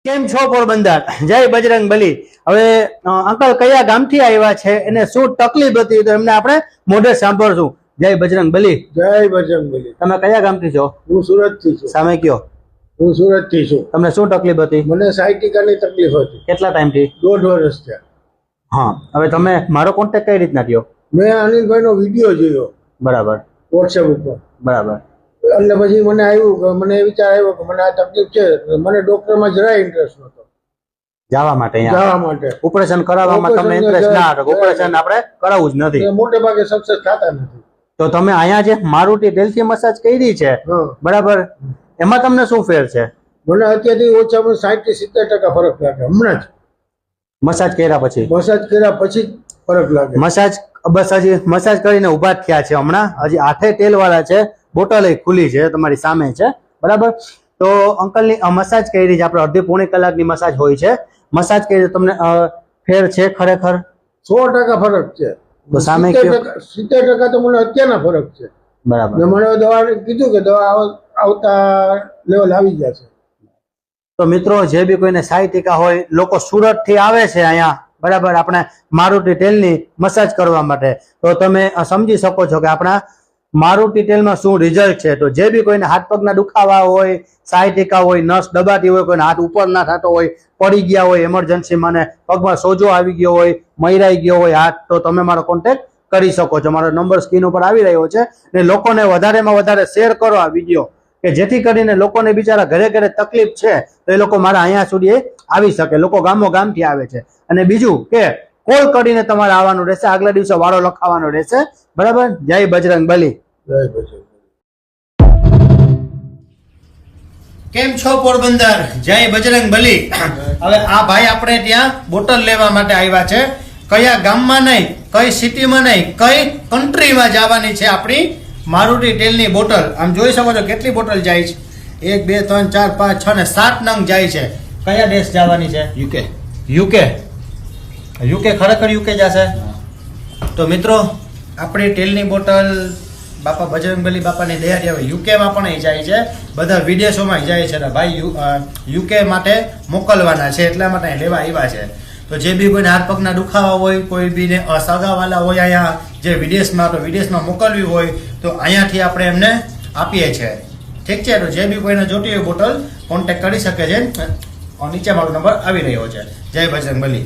કેમ છો પોરબંદર? જય બજરંગ બલી. હવે અંકલ કયા ગામથી આવ્યા છે, એને શું તકલીફ હતી, તો એમને આપણે મોઢે સાંભળશું. જય બજરંગ બલી. જય બજરંગ બલી. તમે કયા ગામથી છો? હું સુરત થી છું. સામે કયો. હું સુરત થી છું. તમને શું તકલીફ હતી? મને સાયટિકાની તકલીફ હતી. કેટલા ટાઈમથી? 1.5 વર્ષ થયા. હા, હવે તમે મારો કોન્ટેક્ટ કઈ રીતના થયો? મેં અનિલભાઈ નો વિડીયો જોયો બરાબર, વોટ્સએપ ઉપર. બરાબર. એટલે પછી મને આવ્યું કે મને વિચાર આવ્યો કે મને આ તકલીફ છે. મને ડોક્ટરમાં જરાય ઇન્ટરેસ્ટ નહોતો જવા માટે. જવા માટે ઓપરેશન કરાવવામાં તમને ઇન્ટરેસ્ટ ના હતો? ઓપરેશન આપણે કરાવવું જ નથી, મોટે ભાગે સક્સેસ થતા નથી. તો તમે અહીંયા જે મારુતિ ટેલથી મસાજ કરી છે, બરાબર, એમાં તમને શું ફેર છે? મને અત્યારથી ઓછામાં 60 થી 70% ફરક લાગે. હમણાં જ મસાજ કર્યા પછી? મસાજ કર્યા પછી જ ફરક લાગે. મસાજ બસ હજી મસાજ કરીને ઉભા જ થયા છે. હમણાં હજી 8 તેલ વાળા છે, બોટલ ખુલ્લી છે, તમારી સામે છે, બરાબર. તો અંકલની મસાજ કરી છે આપણે, અડધી પોણી કલાકની મસાજ હોય છે. મસાજ કરી તમને ફેર છે ખરેખર? 100% ફરક છે. તો સામે 70% તો મને અત્યારના ફરક છે. બરાબર. મેં મને દવા કીધું કે દવા આવતા લેવલ આવી જશે. તો મિત્રો, જે બી કોઈને સાયટિકા હોય, લોકો સુરત થી આવે છે અહીંયા, બરાબર, આપણે મારુતિ ટેલની મસાજ કરવા માટે, તો તમે સમજી શકો છો કે આપણા મારુતિ ટેલમાં શું રિઝલ્ટ છે. તો જે બી કોઈને હાથ પગના દુખાવા હોય, સાયટિકા હોય, નસ દબાતી હોય, કોઈને હાથ ઉપર ના થતો હોય, પડી ગયા હોય એમરજન્સીમાં ને પગમાં સોજો આવી ગયો હોય, મયરાઈ ગયો હોય હાથ, તો તમે મારો કોન્ટેક્ટ કરી શકો છો. મારો નંબર સ્ક્રીન ઉપર આવી રહ્યો છે. ને લોકોને વધારેમાં વધારે શેર કરો આ વિડીયો, કે જેથી કરીને લોકોને બિચારા ઘરે ઘરે તકલીફ છે તો એ લોકો મારા અહીંયા સુધી આવી શકે. લોકો ગામો ગામથી આવે છે. અને બીજું કે કોલ કરીને તમારે આવવાનું રહેશે, આગલા દિવસે વાળો લખાવવાનો રહેશે, બરાબર. જય બજરંગ બલી. જય બજરંગ. કેમ છો પોરબંદર? જય બજરંગ બલી. હવે આ ભાઈ આપણે ત્યાં બોટલ લેવા માટે આવ્યા છે. કયા ગામમાં નહીં, કઈ સિટીમાં નહીં, કઈ કન્ટ્રીમાં જવાની છે આપણી મારુતિ ટેલની બોટલ. આમ જોઈ શકો છો કેટલી બોટલ જાય છે. 1 2 3 4 5 6 ને 7 નંગ જાય છે. કયા દેશ જવાની છે? યુકે. યુકે ખરેખર યુકે જશે. તો મિત્રો, આપણી ટેલની બોટલ બાપા બજરંગબલી બાપાની દયાથી હવે યુકેમાં પણ જાય છે, બધા વિદેશોમાં જાય છે. ભાઈ યુકે માટે મોકલવાના છે, એટલા માટે લેવા આવ્યા છે. તો જે બી કોઈને હાથ પગના દુખાવા હોય, કોઈ બીને સગાવાલા હોય અહીંયા જે વિદેશમાં, તો વિદેશમાં મોકલવી હોય તો અહીંયાથી આપણે એમને આપીએ છીએ. ઠીક છે. તો જે બી કોઈને જોતી હોય બોટલ કોન્ટેક્ટ કરી શકે છે. નીચે મારો નંબર આવી રહ્યો છે. જય બજરંગબલી.